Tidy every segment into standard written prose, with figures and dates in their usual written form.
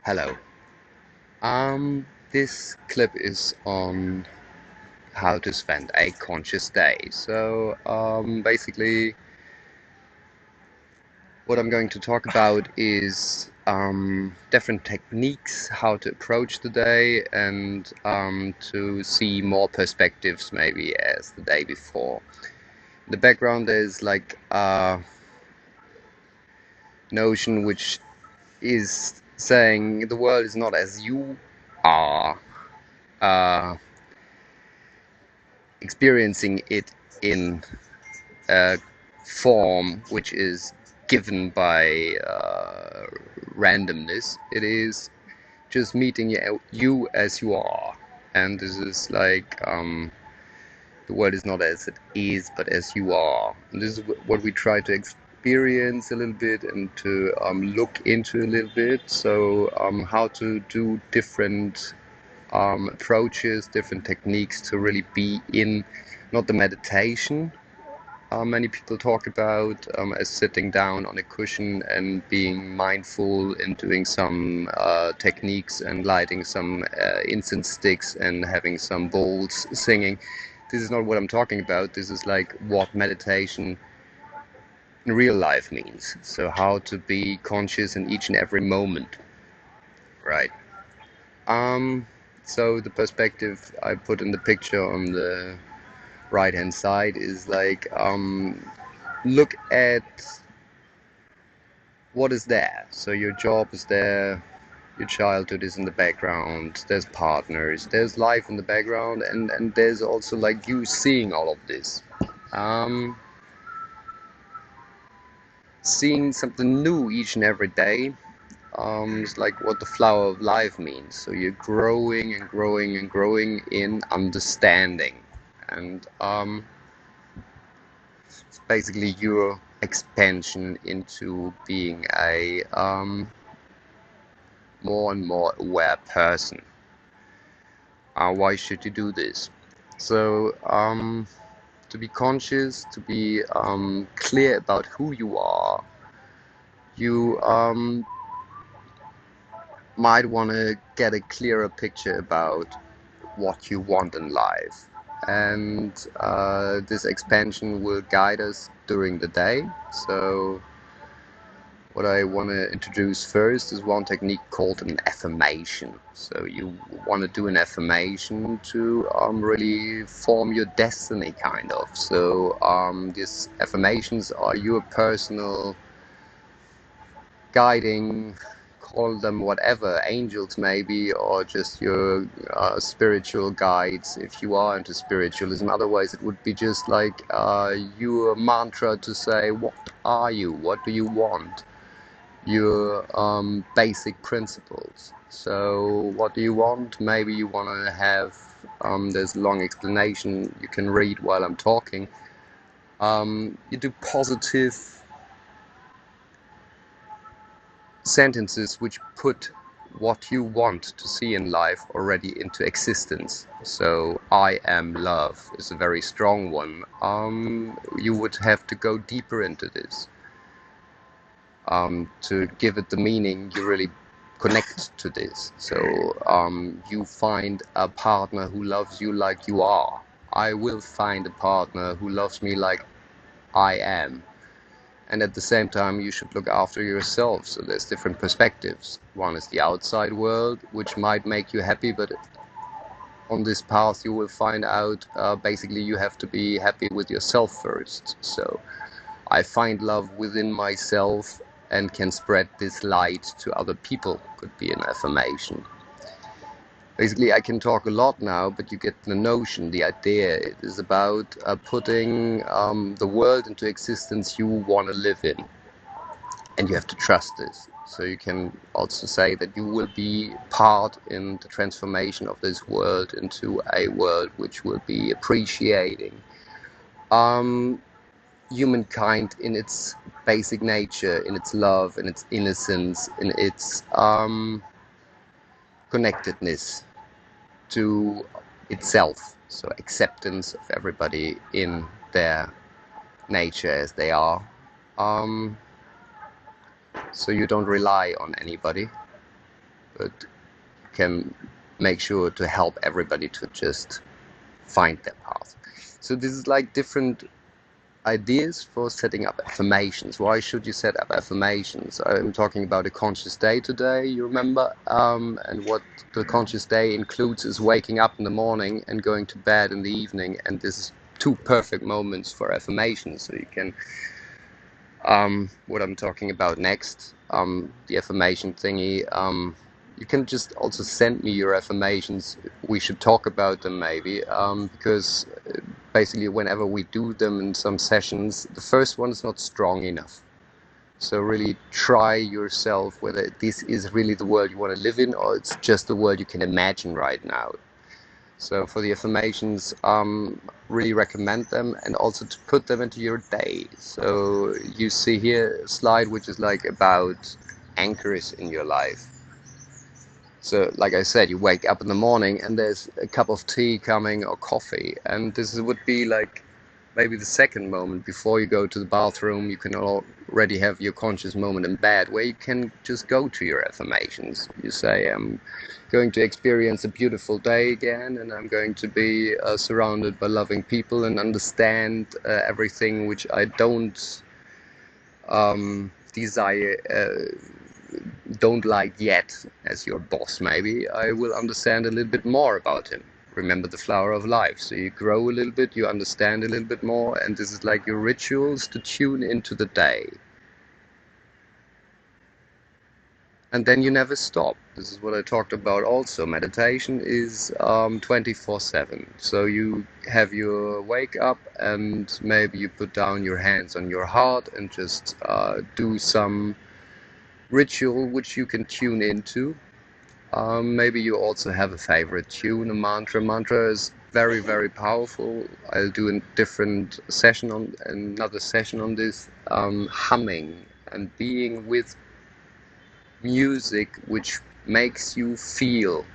Hello. This clip is on how to spend a conscious day. Basically, what I'm going to talk about is different techniques, how to approach the day, and to see more perspectives maybe as the day before. In the background, there's like a notion which is saying the world is not as you are. Uh, Experiencing it in a form which is given by randomness. It is just meeting you as you are, and this is like the world is not as it is, but as you are. And this is what we try to experience a little bit and to look into a little bit. So how to do different approaches, different techniques to really be in, not the meditation many people talk about as sitting down on a cushion and being mindful and doing some techniques and lighting some incense sticks and having some bowls singing. This is not what I'm talking about. This is like what meditation in real life means. So how to be conscious in each and every moment, right? So the perspective I put in the picture on the right hand side is like look at what is there. So your job is there, your childhood is in the background, there's partners, there's life in the background, and there's also like you seeing all of this. Seeing something new each and every day is like what the flower of life means. So you're growing and growing and growing in understanding. And it's basically your expansion into being a more and more aware person. Why should you do this? So to be conscious, to be clear about who you are, you might want to get a clearer picture about what you want in life. And this expansion will guide us during the day. So what I want to introduce first is one technique called an affirmation. So you want to do an affirmation to really form your destiny, kind of. So these affirmations are your personal guiding, call them whatever, angels maybe, or just your spiritual guides if you are into spiritualism. Otherwise it would be just like your mantra to say, what are you, what do you want, your basic principles. So what do you want? Maybe you want to have there's a long explanation you can read while I'm talking. You do positive sentences which put what you want to see in life already into existence. So I am love is a very strong one. You would have to go deeper into this. To give it the meaning, you really connect to this. So you find a partner who loves you like you are. I will find a partner who loves me like I am. And at the same time, you should look after yourself. So there's different perspectives. One is the outside world, which might make you happy, but on this path you will find out basically you have to be happy with yourself first. So I find love within myself and can spread this light to other people, could be an affirmation. Basically, I can talk a lot now, but you get the notion, the idea. It is about putting the world into existence you want to live in. And you have to trust this. So you can also say that you will be part in the transformation of this world into a world which will be appreciating humankind in its basic nature, in its love, in its innocence, in its connectedness to itself. So acceptance of everybody in their nature as they are. So you don't rely on anybody, but can make sure to help everybody to just find their path. So this is like different ideas for setting up affirmations. Why should you set up affirmations? I'm talking about a conscious day today, you remember, and what the conscious day includes is waking up in the morning and going to bed in the evening, and this is two perfect moments for affirmations. So you can what I'm talking about next, the affirmation thingy, you can just also send me your affirmations. We should talk about them maybe, because basically whenever we do them in some sessions, the first one is not strong enough. So really try yourself whether this is really the world you want to live in, or it's just the world you can imagine right now. So for the affirmations, really recommend them, and also to put them into your day. So you see here a slide which is like about anchors in your life. So like I said, you wake up in the morning and there's a cup of tea coming or coffee, and this would be like maybe the second moment before you go to the bathroom. You can already have your conscious moment in bed where you can just go to your affirmations. You say, I'm going to experience a beautiful day again, and I'm going to be surrounded by loving people and understand everything which I don't desire, don't like yet as your boss. Maybe I will understand a little bit more about him. Remember the flower of life. So you grow a little bit, you understand a little bit more, and this is like your rituals to tune into the day. And then you never stop. This is what I talked about also. Meditation is 24/7. So you have your wake up, and maybe you put down your hands on your heart and just do some ritual which you can tune into. Maybe you also have a favorite tune, a mantra. Mantra is very, very powerful. I'll do a different session on another session on this. Humming and being with music which makes you feel.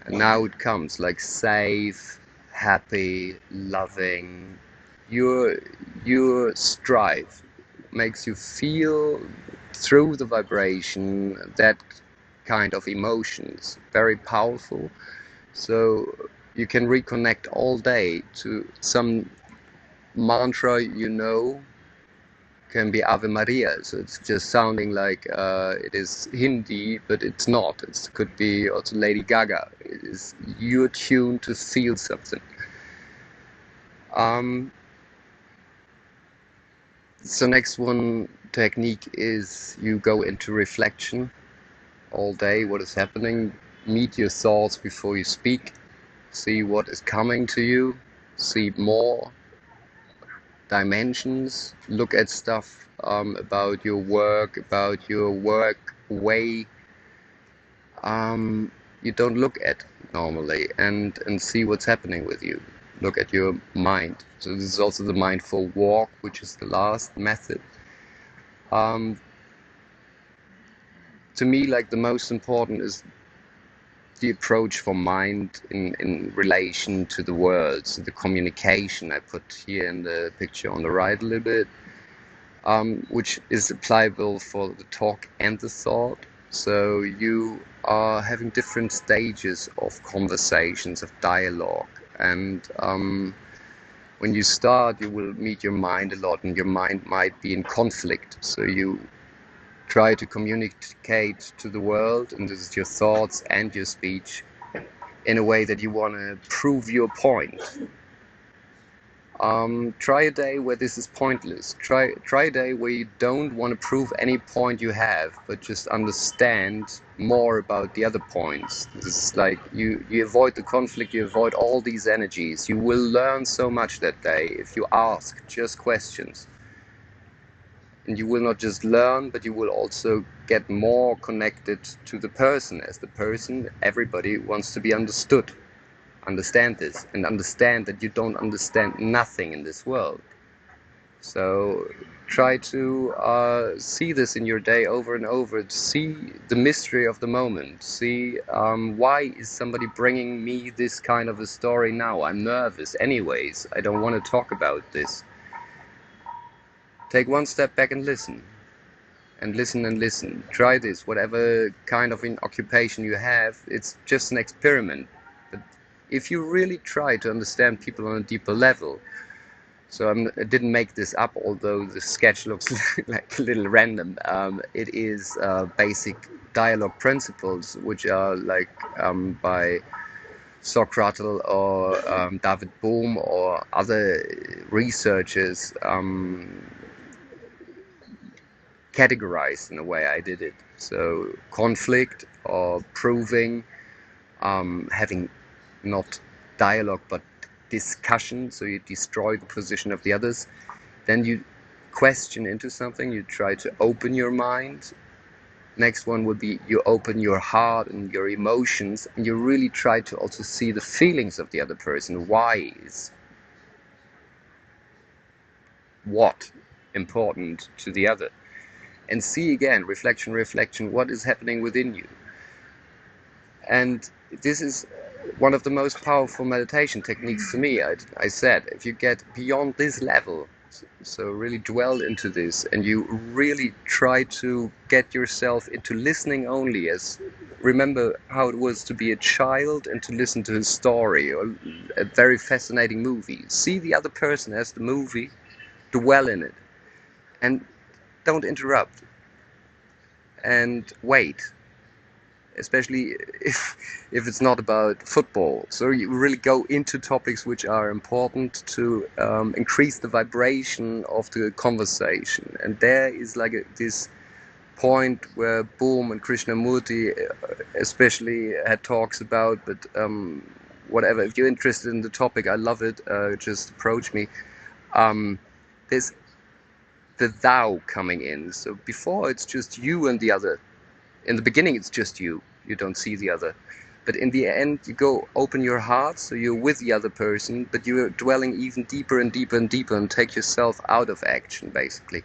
And now it comes like safe, happy, loving. Your strive makes you feel through the vibration that kind of emotions, very powerful. So you can reconnect all day to some mantra, can be Ave Maria. So it's just sounding like it is Hindi, but it's not. It could be also Lady Gaga. It is your tune to feel something. So next one technique is you go into reflection all day, what is happening, meet your thoughts before you speak, see what is coming to you, see more dimensions, look at stuff about your work way you don't look at normally, and see what's happening with you. Look at your mind. So this is also the mindful walk, which is the last method. To me, like the most important is the approach for mind in relation to the world. So the communication I put here in the picture on the right a little bit, which is applicable for the talk and the thought. So you are having different stages of conversations, of dialogue, and when you start, you will meet your mind a lot, and your mind might be in conflict. So you try to communicate to the world, and this is your thoughts and your speech, in a way that you want to prove your point. Try a day where this is pointless. Try a day where you don't want to prove any point you have, but just understand more about the other points. This is like you avoid the conflict, you avoid all these energies. You will learn so much that day if you ask just questions. And you will not just learn, but you will also get more connected to the person. As the person, everybody wants to be understood. Understand this, and understand that you don't understand nothing in this world. So try to see this in your day over and over. See the mystery of the moment. See why is somebody bringing me this kind of a story now? I'm nervous anyways. I don't want to talk about this. Take one step back and listen. and listen and listen. Try this, whatever kind of an occupation you have, it's just an experiment. But if you really try to understand people on a deeper level, so I didn't make this up, although the sketch looks like a little random. It is basic dialogue principles, which are like by Socrates or David Bohm or other researchers categorized in the way I did it. So conflict or proving, having not dialogue but discussion, so you destroy the position of the others. Then you question into something, you try to open your mind. Next one would be you open your heart and your emotions, and you really try to also see the feelings of the other person. Why is what important to the other? And see again, reflection, what is happening within you. And this is one of the most powerful meditation techniques to me. I said, if you get beyond this level, so really dwell into this, and you really try to get yourself into listening only, as remember how it was to be a child and to listen to a story or a very fascinating movie. See the other person as the movie, dwell in it, and don't interrupt, and wait, especially if it's not about football. So you really go into topics which are important to increase the vibration of the conversation. And there is like this point where Bohm and Krishnamurti especially had talks about, but whatever, if you're interested in the topic, I love it, just approach me. There's the thou coming in. So before it's just you and the other. In the beginning, it's just you. You don't see the other. But in the end, you go open your heart, so you're with the other person, but you're dwelling even deeper and deeper and deeper and take yourself out of action, basically.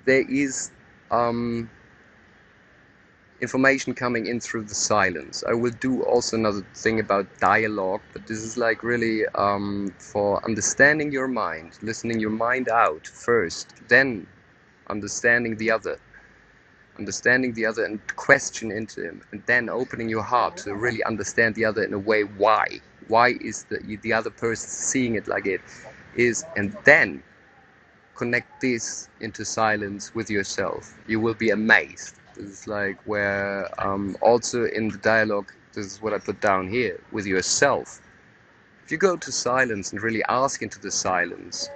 There is information coming in through the silence. I will do also another thing about dialogue, but this is like really for understanding your mind, listening your mind out first, then understanding the other. Understanding the other and question into him, and then opening your heart to really understand the other in a way. Why is the other person seeing it like it is? And then connect this into silence with yourself. You will be amazed. This is like where also in the dialogue, this is what I put down here, with yourself. If you go to silence and really ask into the silence,